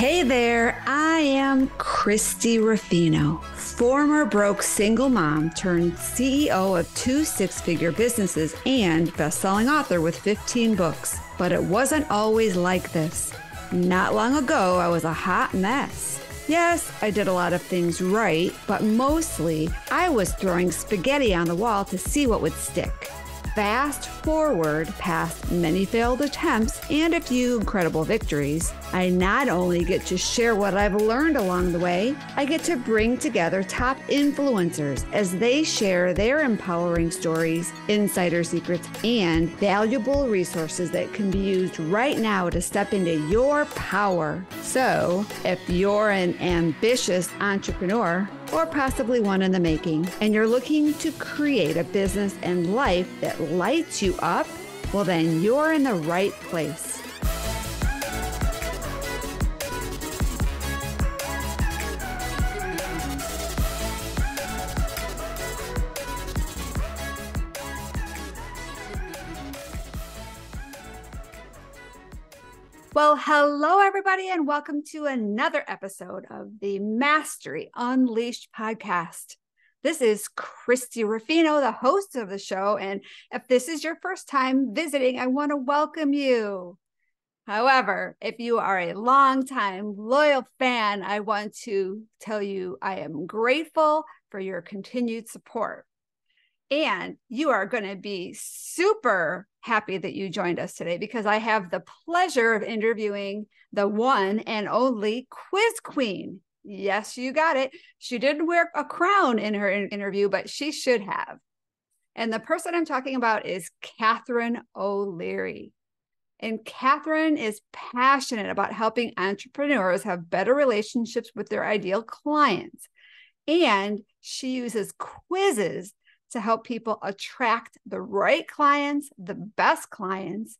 Hey there, I am Christy Ruffino, former broke single mom turned CEO of 2 six-figure businesses and best-selling author with 15 books. But it wasn't always like this. Not long ago, I was a hot mess. Yes, I did a lot of things right, but mostly I was throwing spaghetti on the wall to see what would stick. Fast forward past many failed attempts and a few incredible victories, I not only get to share what I've learned along the way, I get to bring together top influencers as they share their empowering stories, insider secrets, and valuable resources that can be used right now to step into your power. So, if you're an ambitious entrepreneur, or possibly one in the making, and you're looking to create a business and life that lights you up, well, then you're in the right place. Well, hello, everybody, and welcome to another episode of the Mastery Unleashed podcast. This is Christy Ruffino, the host of the show, and if this is your first time visiting, I want to welcome you. However, if you are a longtime loyal fan, I want to tell you I am grateful for your continued support. And you are going to be super happy that you joined us today because I have the pleasure of interviewing the one and only quiz queen. Yes, you got it. She didn't wear a crown in her interview, but she should have. And the person I'm talking about is Catharine O'Leary. And Catharine is passionate about helping entrepreneurs have better relationships with their ideal clients. And she uses quizzes to help people attract the right clients, the best clients,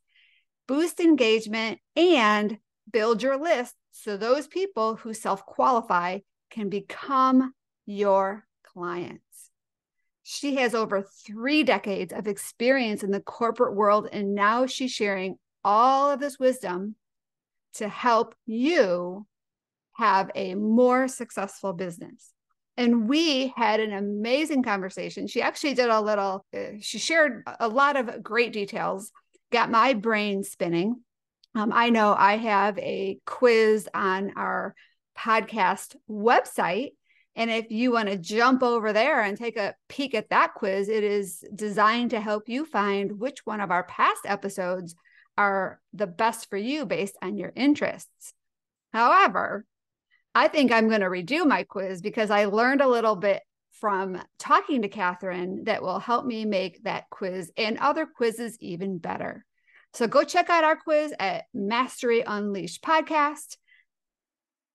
boost engagement, and build your list so those people who self-qualify can become your clients. She has over 3 decades of experience in the corporate world, and now she's sharing all of this wisdom to help you have a more successful business. And we had an amazing conversation. She actually did she shared a lot of great details, got my brain spinning. I know I have a quiz on our podcast website. And if you want to jump over there and take a peek at that quiz, it is designed to help you find which one of our past episodes are the best for you based on your interests. However, I think I'm going to redo my quiz because I learned a little bit from talking to Catharine that will help me make that quiz and other quizzes even better. So go check out our quiz at Mastery Unleashed Podcast.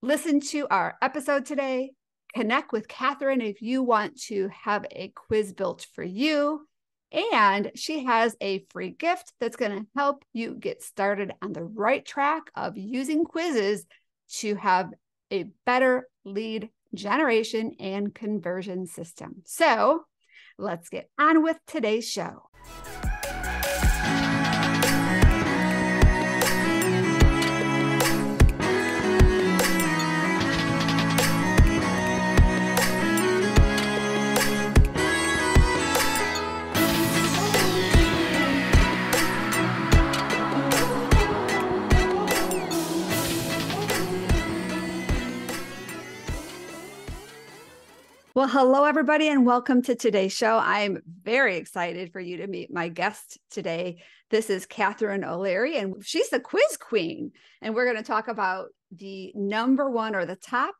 Listen to our episode today. Connect with Catharine if you want to have a quiz built for you. And she has a free gift that's going to help you get started on the right track of using quizzes to have a better lead generation and conversion system. So let's get on with today's show. Well, hello, everybody, and welcome to today's show. I'm very excited for you to meet my guest today. This is Catharine O'Leary, and she's the quiz queen. And we're going to talk about the number one or the top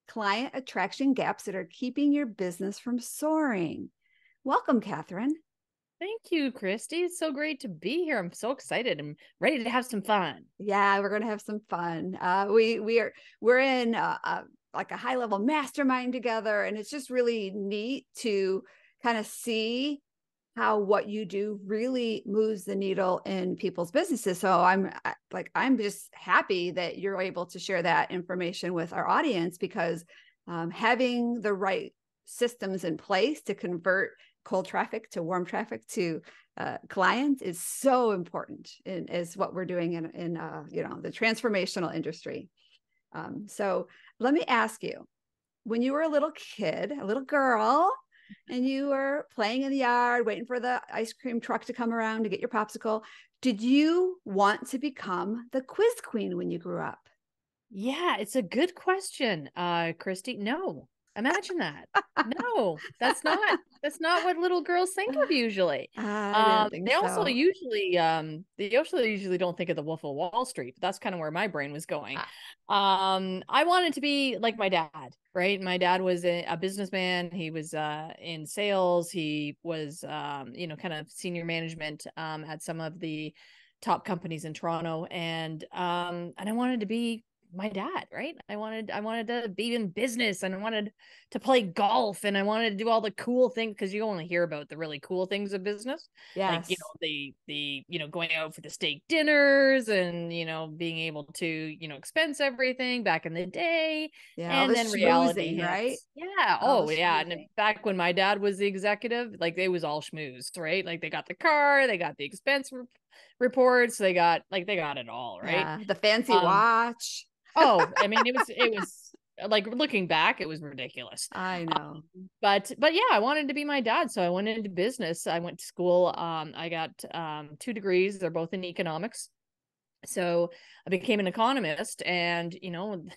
client attraction gaps that are keeping your business from soaring. Welcome, Catharine. Thank you, Christy. It's so great to be here. I'm so excited. I'm ready to have some fun. Yeah, we're going to have some fun. We're in like a high level mastermind together. And it's just really neat to kind of see how what you do really moves the needle in people's businesses. So I'm just happy that you're able to share that information with our audience because having the right systems in place to convert cold traffic to warm traffic to clients is so important is what we're doing in the transformational industry. So let me ask you, when you were a little kid, a little girl, and you were playing in the yard, waiting for the ice cream truck to come around to get your popsicle, did you want to become the quiz queen when you grew up? Yeah, it's a good question, Christy. No, imagine that. No, that's not what little girls think of usually. I didn't think so. They also usually don't think of the Wolf of Wall Street. But that's kind of where my brain was going. Ah, I wanted to be like my dad, right? My dad was a businessman. He was in sales. He was kind of senior management at some of the top companies in Toronto, and I wanted to be my dad, right? I wanted to be in business, and I wanted to play golf, and I wanted to do all the cool things, because you only hear about the really cool things of business, like yes. the going out for the steak dinners, and being able to expense everything back in the day. Yeah. All And the then reality schmoozing, right? hits. Yeah. All the Oh yeah. And schmoozing. back when my dad was the executive, like, they was all schmooze, right? Like, they got the car, they got the expense reports, they got it all, right? Yeah. The fancy um watch. Oh, I mean, it was like, looking back, it was ridiculous. I know. But yeah, I wanted to be my dad, so I went into business. I went to school. I got 2 degrees. They're both in economics. So I became an economist, and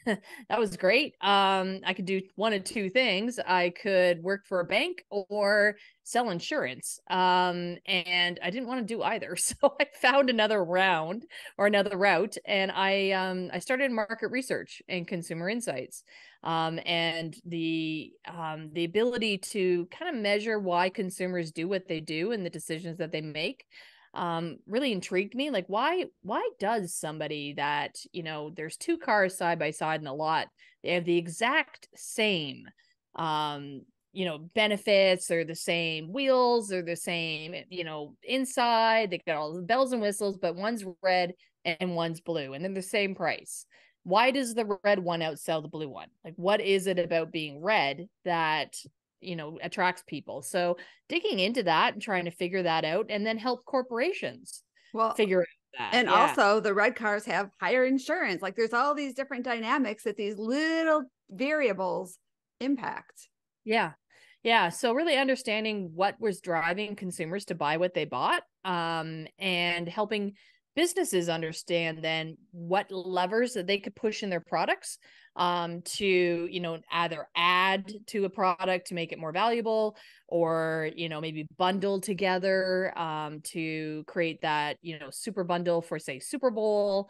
that was great. I could do one of two things. I could work for a bank or sell insurance. And I didn't want to do either. So I found another route, and I started market research and consumer insights. And the ability to kind of measure why consumers do what they do and the decisions that they make really intrigued me. Like, why does somebody that, there's two cars side by side in a lot, they have the exact same benefits, they're the same wheels, they're the same, inside, they got all the bells and whistles, but one's red and one's blue, and they're the same price. Why does the red one outsell the blue one? Like, what is it about being red that attracts people? So digging into that and trying to figure that out, and then help corporations Well, figure out that. and Yeah. also the red cars have higher insurance. Like there's all these different dynamics that these little variables impact. Yeah. Yeah. So really understanding what was driving consumers to buy what they bought, and helping businesses understand then what levers that they could push in their products, to, either add to a product to make it more valuable, or, maybe bundle together, to create that, super bundle for, say, Super Bowl,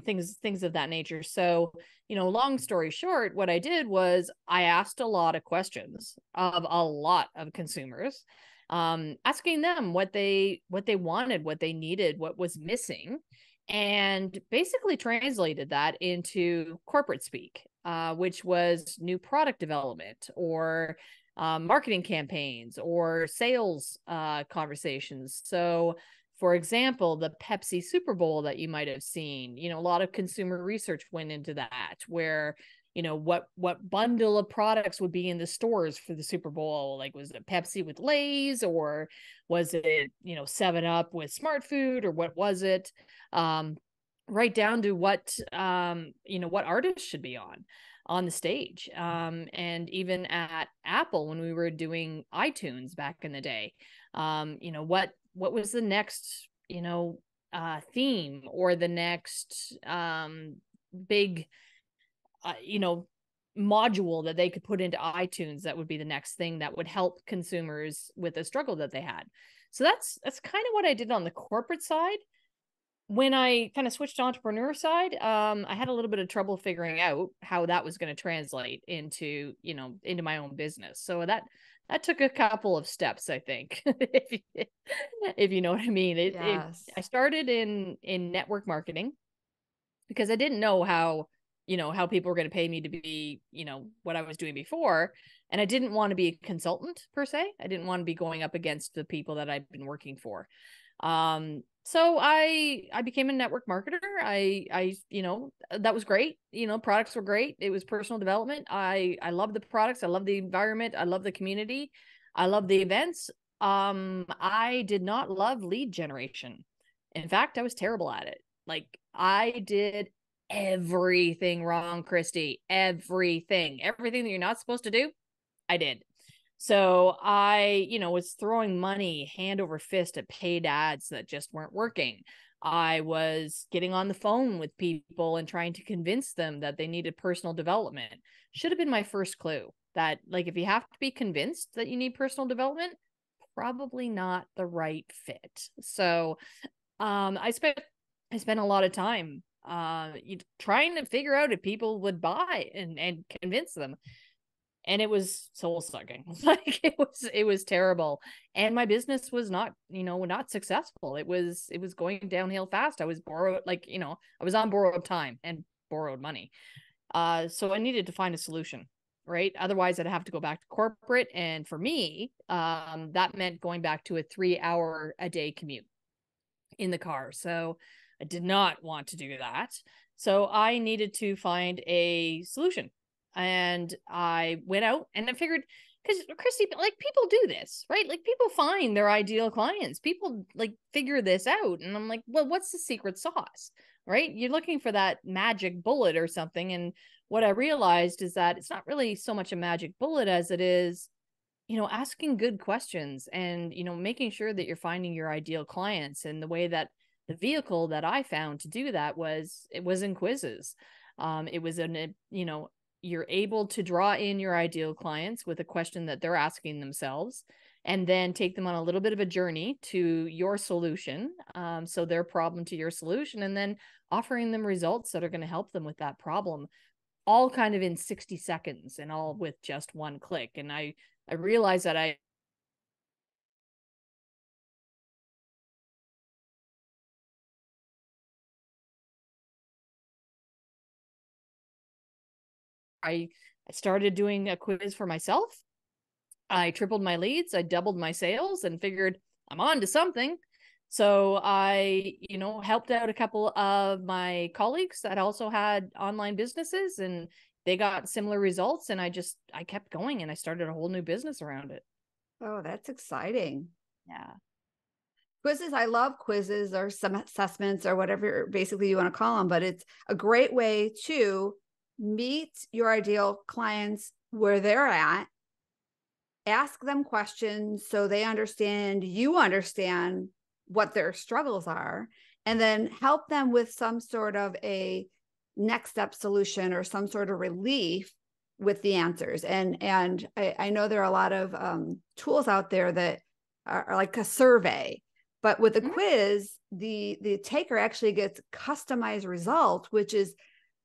things of that nature. So, long story short, what I did was I asked a lot of questions of a lot of consumers, asking them what they wanted, what they needed, what was missing, and basically translated that into corporate speak, which was new product development, or marketing campaigns, or sales conversations. So, for example, the Pepsi Super Bowl that you might have seen, a lot of consumer research went into that, where, what bundle of products would be in the stores for the Super Bowl? Like, was it Pepsi with Lay's, or was it, 7-Up with Smart Food, or what was it? Right down to what, what artists should be on the stage. And even at Apple, when we were doing iTunes back in the day, what was the next, theme, or the next big, module that they could put into iTunes that would be the next thing that would help consumers with a struggle that they had. So that's kind of what I did on the corporate side. When I kind of switched to entrepreneur side, I had a little bit of trouble figuring out how that was going to translate into my own business. So that took a couple of steps, I think, if you know what I mean. Yes. I started in network marketing, because I didn't know how people were going to pay me to be, what I was doing before. And I didn't want to be a consultant per se. I didn't want to be going up against the people that I'd been working for. So I became a network marketer. That was great. Products were great. It was personal development. I love the products. I love the environment. I love the community. I love the events. I did not love lead generation. In fact, I was terrible at it. Like, I did everything wrong, Christy. Everything that you're not supposed to do, I did. So I, was throwing money hand over fist at paid ads that just weren't working. I was getting on the phone with people and trying to convince them that they needed personal development. Should have been my first clue that, like, if you have to be convinced that you need personal development, probably not the right fit. So I spent a lot of time trying to figure out if people would buy and convince them. And it was soul sucking. Like it was terrible. And my business was not successful. It was going downhill fast. I was borrowed, I was on borrowed time and borrowed money. So I needed to find a solution, right? Otherwise I'd have to go back to corporate. And for me, that meant going back to a 3-hour a day commute in the car. So I did not want to do that. So I needed to find a solution. And I went out and I figured, because Christy, like, people do this, right? Like, people find their ideal clients. People like figure this out. And I'm like, well, what's the secret sauce, right? You're looking for that magic bullet or something. And what I realized is that it's not really so much a magic bullet as it is, asking good questions and, making sure that you're finding your ideal clients. And the way that the vehicle that I found to do that was in quizzes. It was you're able to draw in your ideal clients with a question that they're asking themselves, and then take them on a little bit of a journey to your solution. So their problem to your solution, and then offering them results that are going to help them with that problem, all kind of in 60 seconds and all with just one click. And I realized that I started doing a quiz for myself. I tripled my leads, I doubled my sales, and figured I'm on to something. So I, helped out a couple of my colleagues that also had online businesses, and they got similar results. And I kept going, and I started a whole new business around it. Oh, that's exciting. Yeah. Quizzes. I love quizzes or some assessments or whatever basically you want to call them, but it's a great way to meet your ideal clients where they're at, ask them questions so they understand, you understand what their struggles are, and then help them with some sort of a next step solution or some sort of relief with the answers. And I know there are a lot of tools out there that are like a survey, but with the quiz, the taker actually gets customized results, which is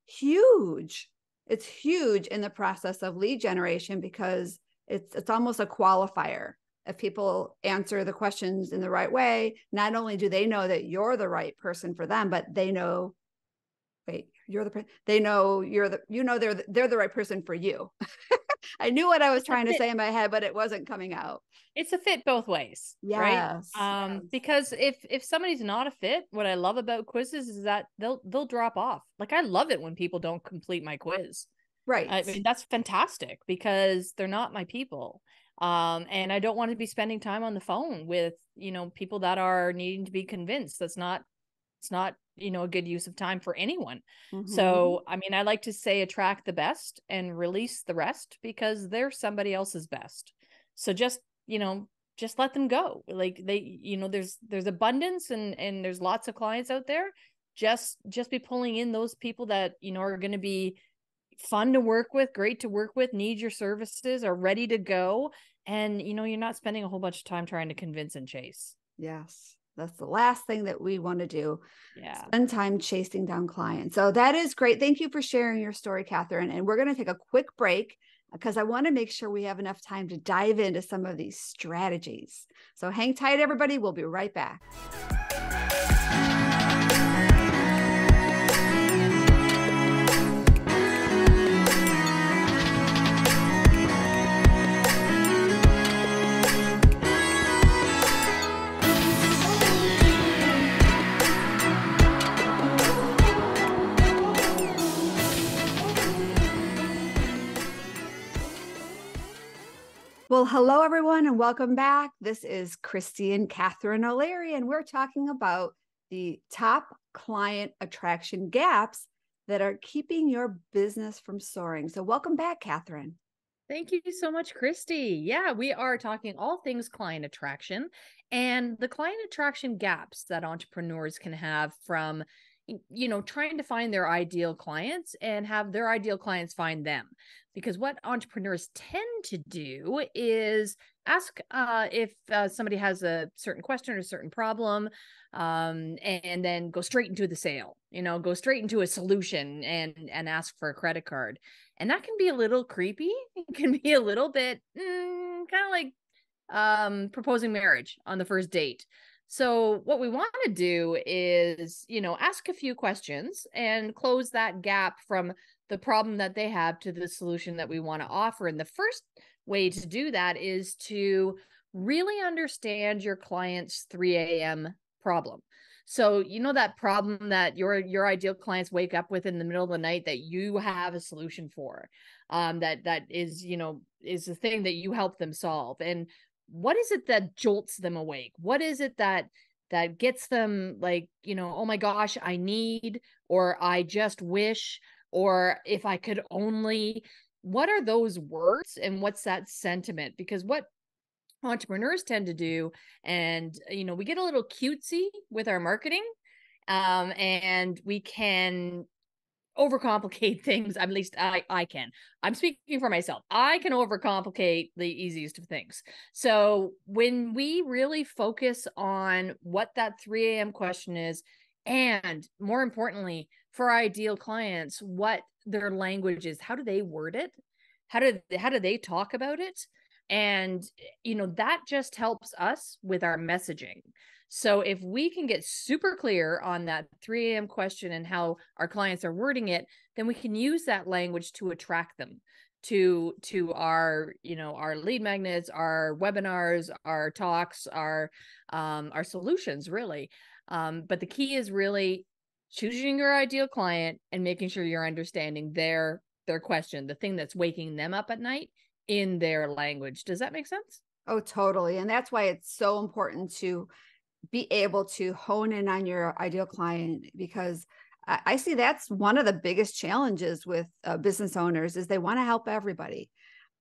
huge. It's huge in the process of lead generation, because it's almost a qualifier. If people answer the questions in the right way, not only do they know that you're the right person for them, but they know, they're the right person for you. I knew what I was trying to say in my head, but it wasn't coming out. It's a fit both ways, yes, right? Yes. Because if somebody's not a fit, what I love about quizzes is that they'll drop off. Like, I love it when people don't complete my quiz. Right. I mean, that's fantastic, because they're not my people. And I don't want to be spending time on the phone with, people that are needing to be convinced. It's not, a good use of time for anyone. So, I mean, I like to say attract the best and release the rest, because they're somebody else's best. So just let them go. Like, there's abundance and there's lots of clients out there. Just be pulling in those people that, are going to be fun to work with, great to work with, need your services, are ready to go. And, you're not spending a whole bunch of time trying to convince and chase. Yes. That's the last thing that we want to do. Yeah. Spend time chasing down clients. So that is great. Thank you for sharing your story, Catharine. And we're going to take a quick break, because I want to make sure we have enough time to dive into some of these strategies. So hang tight, everybody. We'll be right back. Well, hello, everyone, and welcome back. This is Christy Catharine O'Leary, and we're talking about the top client attraction gaps that are keeping your business from soaring. So welcome back, Catharine. Thank you so much, Christy. Yeah, we are talking all things client attraction and the client attraction gaps that entrepreneurs can have from, trying to find their ideal clients and have their ideal clients find them. Because what entrepreneurs tend to do is ask if somebody has a certain question or a certain problem, and then go straight into the sale, go straight into a solution and ask for a credit card. And that can be a little creepy. It can be a little bit kind of like proposing marriage on the first date. So what we want to do is, ask a few questions and close that gap from the problem that they have to the solution that we want to offer. And the first way to do that is to really understand your client's 3 a.m. problem. So, that problem that your ideal clients wake up with in the middle of the night that you have a solution for, that is, is the thing that you help them solve. And what is it that jolts them awake? What is it that gets them like, oh my gosh, I need, or I just wish, or if I could only? What are those words and what's that sentiment? Because what entrepreneurs tend to do, and we get a little cutesy with our marketing, and we can overcomplicate things. At least I can. I'm speaking for myself. I can overcomplicate the easiest of things. So when we really focus on what that 3 a.m. question is, and more importantly, for our ideal clients, what their language is, how do they word it? How do they talk about it? And, that just helps us with our messaging. So if we can get super clear on that 3 a.m. question and how our clients are wording it, then we can use that language to attract them to our, our lead magnets, our webinars, our talks, our solutions, really. But the key is really choosing your ideal client and making sure you're understanding their question, the thing that's waking them up at night, in their language. Does that make sense? Oh, totally. And that's why it's so important to be able to hone in on your ideal client, because I see that's one of the biggest challenges with business owners is they want to help everybody.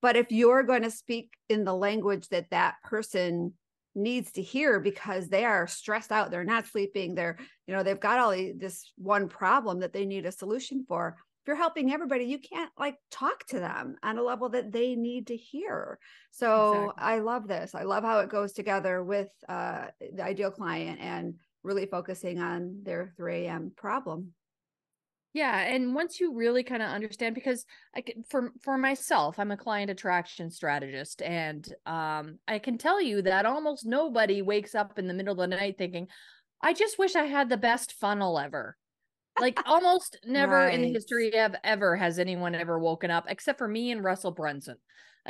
But if you're going to speak in the language that that person needs to hear because they are stressed out, they're not sleeping, they've got all this one problem that they need a solution for. If you're helping everybody, you can't like talk to them on a level that they need to hear. So Exactly. I love this. I love how it goes together with the ideal client and really focusing on their 3 a.m. problem. Yeah, and once you really kind of understand, because for myself, I'm a client attraction strategist, and I can tell you that almost nobody wakes up in the middle of the night thinking, I just wish I had the best funnel ever. Like almost never in the Right. history of ever has anyone ever woken up, except for me and Russell Brunson.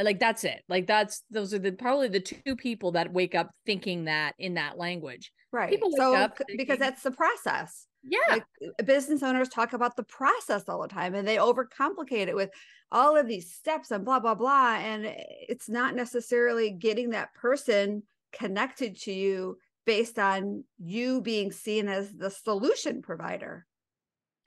Like that's it. Like those are probably the two people that wake up thinking that in that language. Right. People wake So up because thinking, that's the process. yeah, Like business owners talk about the process all the time and they overcomplicate it with all of these steps and blah, blah, blah. And it's not necessarily getting that person connected to you based on you being seen as the solution provider.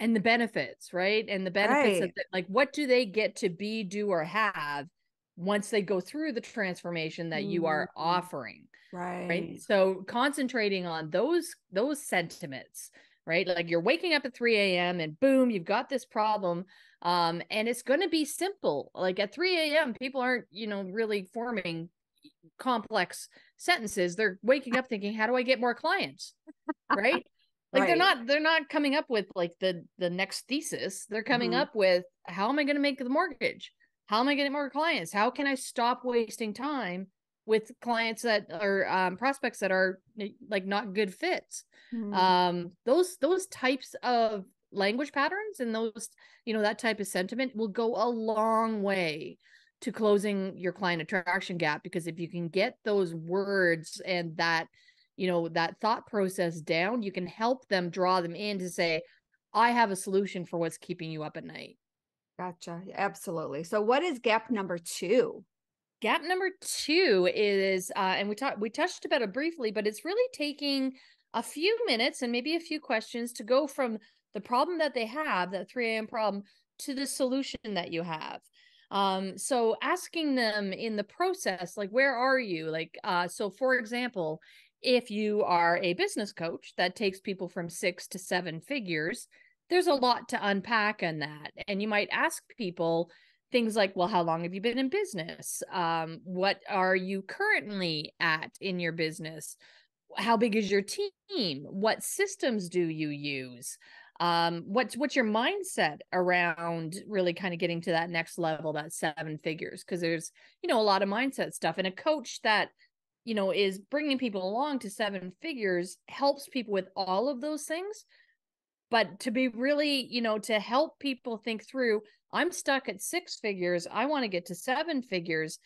and the benefits, right? And the benefits of Right. like what do they get to be, do, or have once they go through the transformation that you are Mhm. offering, right? Right. So concentrating on those sentiments, right? Like you're waking up at 3 a.m. and boom, you've got this problem. And it's going to be simple. Like at 3 a.m., people aren't, really forming complex sentences. They're waking up thinking, how do I get more clients? Right? Like they're Right. not coming up with like the next thesis. They're coming Mhm. up with, how am I going to make the mortgage? How am I getting more clients? How can I stop wasting time with clients that are prospects that are like not good fits? Mhm. Those types of language patterns and those, that type of sentiment will go a long way to closing your client attraction gap, because if you can get those words and that, that thought process down, you can help them draw them in to say, I have a solution for what's keeping you up at night. Gotcha. Absolutely. So what is gap number 2? Gap number 2 is, and we touched about it briefly, but it's really taking a few minutes and maybe a few questions to go from the problem that they have, that 3 a.m. problem, to the solution that you have. So asking them in the process, like, where are you? Like, so for example, if you are a business coach that takes people from 6 to 7 figures, there's a lot to unpack in that. And you might ask people things like, well, how long have you been in business? What are you currently at in your business? How big is your team? What systems do you use? What's your mindset around really kind of getting to that next level, that 7 figures? Because there's, a lot of mindset stuff, and a coach that, is bringing people along to 7 figures helps people with all of those things. But to be really, to help people think through, I'm stuck at 6 figures, I want to get to 7 figures.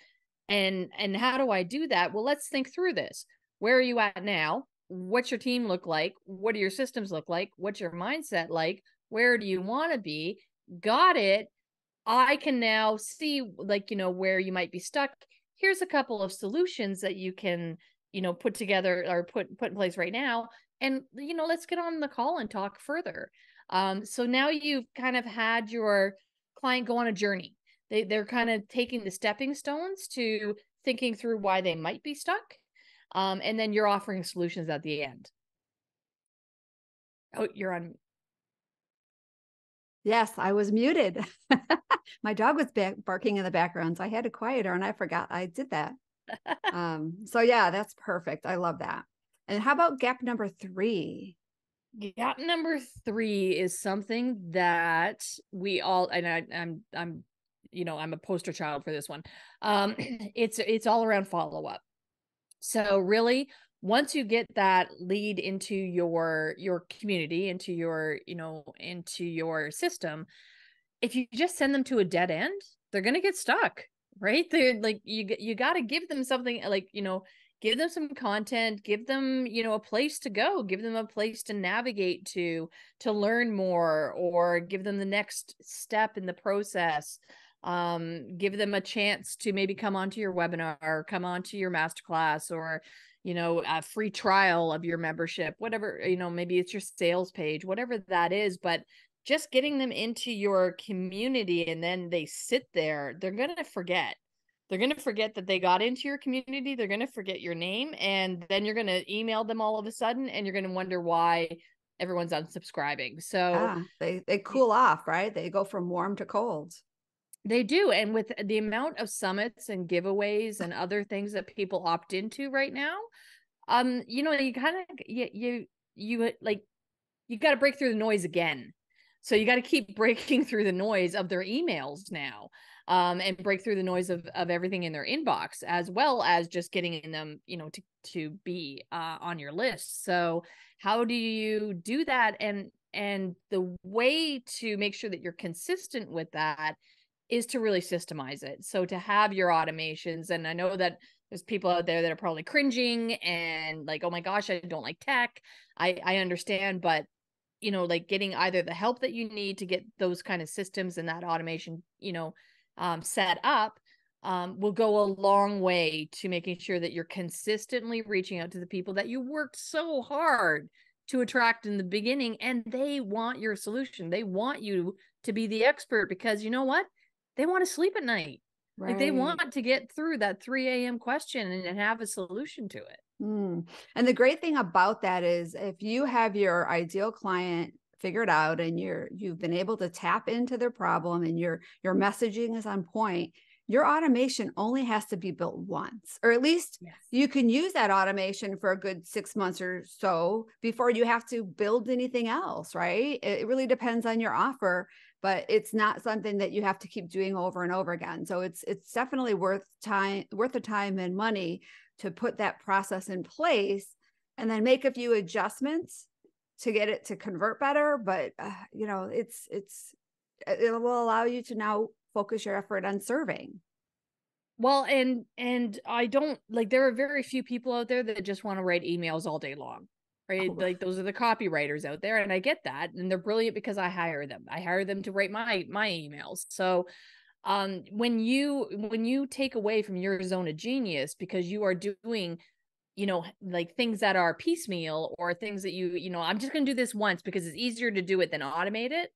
And how do I do that? Well, let's think through this. Where are you at now? What's your team look like? What do your systems look like? What's your mindset like? Where do you want to be? Got it. I can now see, like, where you might be stuck. Here's a couple of solutions that you can, put together or put in place right now. And, let's get on the call and talk further. So now you've kind of had your client go on a journey. They're kind of taking the stepping stones to thinking through why they might be stuck. And then you're offering solutions at the end. Oh, you're on. Yes, I was muted. My dog was barking in the background, so I had to quiet her, and I forgot I did that. So yeah, that's perfect. I love that. And how about gap number 3? Gap number 3 is something that we all, and I'm a poster child for this one. It's all around follow-up. So really, once you get that lead into your community, into your system, if you just send them to a dead end, they're going to get stuck, right? They're like, you got to give them something, like, give them some content, give them, a place to go, give them a place to navigate to learn more, or give them the next step in the process. Give them a chance to maybe come onto your webinar, or come onto your masterclass, or, a free trial of your membership, whatever, maybe it's your sales page, whatever that is. But just getting them into your community, and then they sit there, they're going to forget. They're going to forget that they got into your community. They're going to forget your name. And then you're going to email them all of a sudden, and you're going to wonder why everyone's unsubscribing. So they cool off, right? They go from warm to cold. They do. And with the amount of summits and giveaways and other things that people opt into right now, you kind of, you got to break through the noise again. So you got to keep breaking through the noise of their emails now, and break through the noise of everything in their inbox, as well as just getting them, to be on your list. So how do you do that? And the way to make sure that you're consistent with that is to really systemize it. So to have your automations, and I know that there's people out there that are probably cringing and like, oh my gosh, I don't like tech. I understand, but like getting either the help that you need to get those kind of systems and that automation, set up, will go a long way to making sure that you're consistently reaching out to the people that you worked so hard to attract in the beginning, and they want your solution. They want you to be the expert, because you know what? They want to sleep at night. Right. Like, they want to get through that 3 a.m. question and have a solution to it. And the great thing about that is, if you have your ideal client figured out, and you've been able to tap into their problem, and your messaging is on point, your automation only has to be built once, or at least you can use that automation for a good 6 months or so before you have to build anything else, right? It really depends on your offer, but it's not something that you have to keep doing over and over again. So it's definitely worth the time and money to put that process in place, and then make a few adjustments to get it to convert better. But it will allow you to now focus your effort on serving. Well, and I don't, like, there are very few people out there that just want to write emails all day long, right? Oh. Like, those are the copywriters out there, and I get that, and they're brilliant because I hire them to write my emails. So when you take away from your zone of genius because you are doing like things that are piecemeal or things that I'm just going to do this once because it's easier to do it than automate it.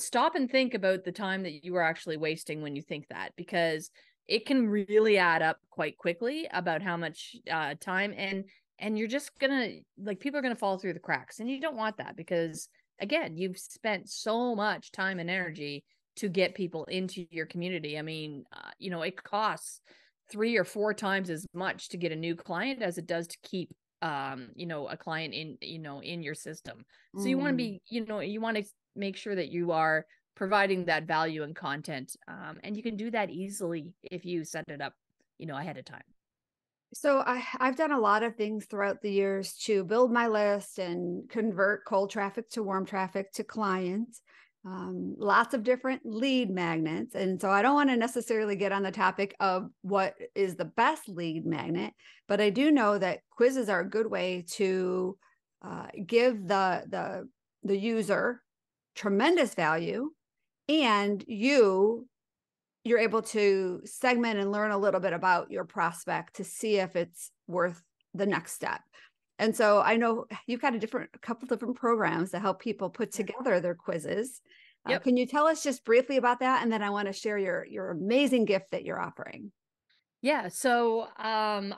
Stop and think about the time that you are actually wasting when you think that, because it can really add up quite quickly about how much time and you're just gonna, like, people are gonna fall through the cracks, and you don't want that, because again, you've spent so much time and energy to get people into your community. I mean, it costs 3 or 4 times as much to get a new client as it does to keep a client in your system. So you want to be, you want to make sure that you are providing that value and content, and you can do that easily if you set it up ahead of time. So I've done a lot of things throughout the years to build my list and convert cold traffic to warm traffic to clients. Lots of different lead magnets. And so I don't want to necessarily get on the topic of what is the best lead magnet, but I do know that quizzes are a good way to give the user tremendous value, and you're able to segment and learn a little bit about your prospect to see if it's worth the next step. And so I know you've got a couple different programs to help people put together their quizzes. Yep. Can you tell us just briefly about that? And then I want to share your amazing gift that you're offering. Yeah, so I'm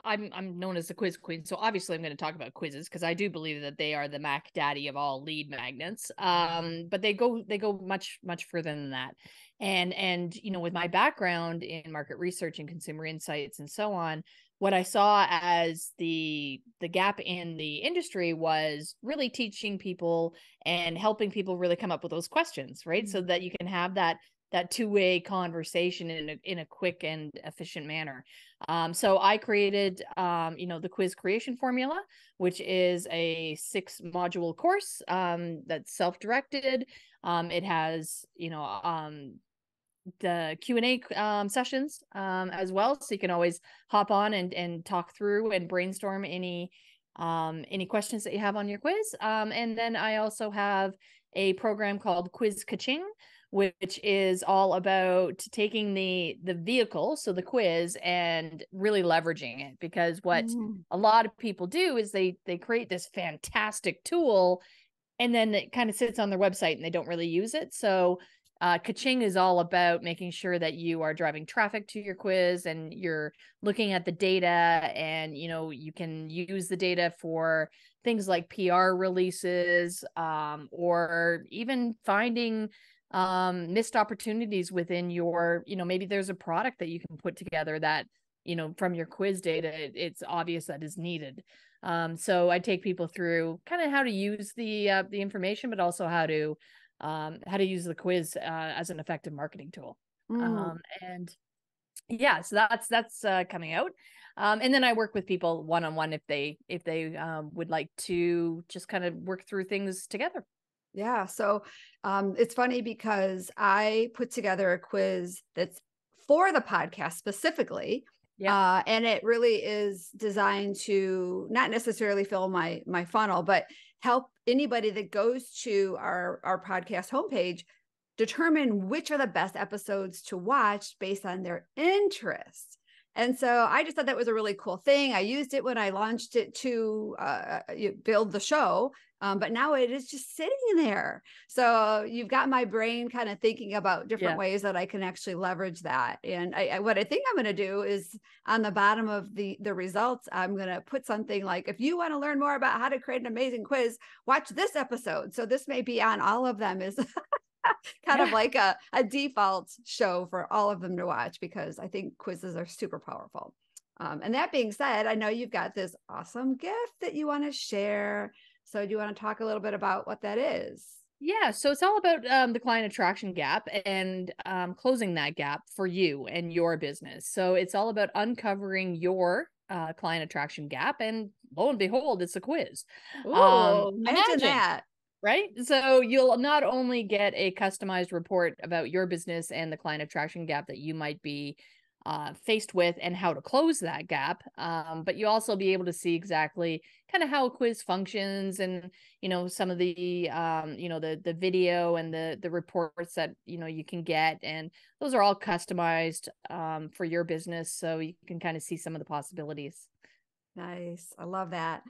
known as the quiz queen. So obviously I'm going to talk about quizzes because I do believe that they are the Mac Daddy of all lead magnets. But they go much further than that. And with my background in market research and consumer insights and so on, what I saw as the gap in the industry was really teaching people and helping people really come up with those questions, right? So that you can have that two-way conversation in a quick and efficient manner. So I created, the quiz creation formula, which is a 6-module course that's self-directed. It has, the Q&A sessions as well. So you can always hop on and talk through and brainstorm any questions that you have on your quiz. And then I also have a program called Quiz Kaching, which is all about taking the vehicle, so the quiz, and really leveraging it. Because what a lot of people do is they create this fantastic tool, and then it kind of sits on their website and they don't really use it. So Kaching is all about making sure that you are driving traffic to your quiz and you're looking at the data, and you can use the data for things like PR releases, or even finding missed opportunities within your, maybe there's a product that you can put together that, from your quiz data, it's obvious that is needed. So I take people through kind of how to use the information, but also how to use the quiz as an effective marketing tool. And yeah, so that's coming out. And then I work with people one-on-one if they would like to just kind of work through things together. Yeah. So it's funny because I put together a quiz that's for the podcast specifically. Yeah. And it really is designed to not necessarily fill my funnel, but help anybody that goes to our podcast homepage determine which are the best episodes to watch based on their interests. And so I just thought that was a really cool thing. I used it when I launched it to build the show, but now it is just sitting there. So you've got my brain kind of thinking about different ways that I can actually leverage that. And what I think I'm going to do is on the bottom of the results, I'm going to put something like, if you want to learn more about how to create an amazing quiz, watch this episode. So this may be on all of them, is kind of like a default show for all of them to watch, because I think quizzes are super powerful. And that being said, I know you've got this awesome gift that you want to share. So do you want to talk a little bit about what that is? Yeah, so it's all about the client attraction gap and closing that gap for you and your business. So it's all about uncovering your client attraction gap, and lo and behold, it's a quiz. Ooh, imagine that. Right? So you'll not only get a customized report about your business and the client attraction gap that you might be faced with and how to close that gap, but you'll also be able to see exactly kind of how a quiz functions, and some of the the video and the reports that you can get, and those are all customized for your business, so you can kind of see some of the possibilities. Nice. I love that.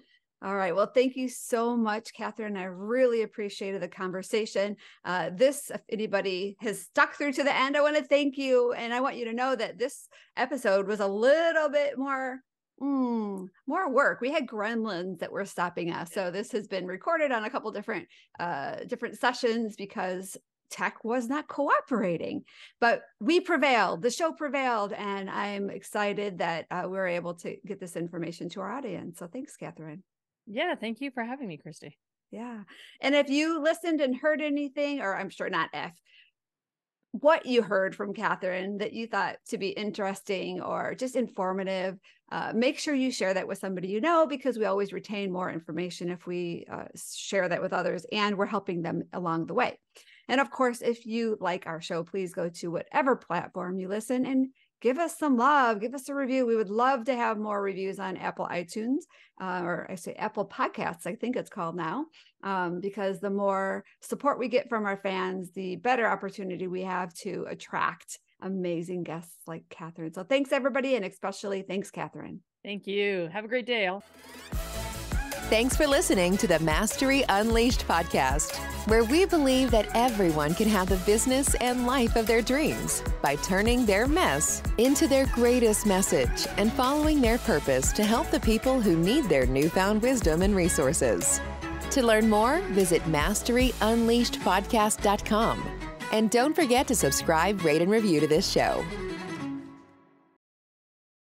All right. Well, thank you so much, Catharine. I really appreciated the conversation. If anybody has stuck through to the end, I want to thank you. And I want you to know that this episode was a little bit more work. We had gremlins that were stopping us. So this has been recorded on a couple different sessions because tech was not cooperating, but we prevailed. The show prevailed, and I'm excited that we're able to get this information to our audience. So thanks, Catharine. Yeah, thank you for having me, Christy. Yeah. And if you listened and heard anything, or I'm sure not if, what you heard from Catharine that you thought to be interesting or just informative, make sure you share that with somebody you know, because we always retain more information if we share that with others, and we're helping them along the way. And of course, if you like our show, please go to whatever platform you listen and give us some love, give us a review. We would love to have more reviews on Apple iTunes, or I say Apple Podcasts, I think it's called now, because the more support we get from our fans, the better opportunity we have to attract amazing guests like Catharine. So thanks, everybody, and especially thanks, Catharine. Thank you. Have a great day, all. Thanks for listening to the Mastery Unleashed podcast, where we believe that everyone can have the business and life of their dreams by turning their mess into their greatest message and following their purpose to help the people who need their newfound wisdom and resources. To learn more, visit masteryunleashedpodcast.com. And don't forget to subscribe, rate, and review to this show.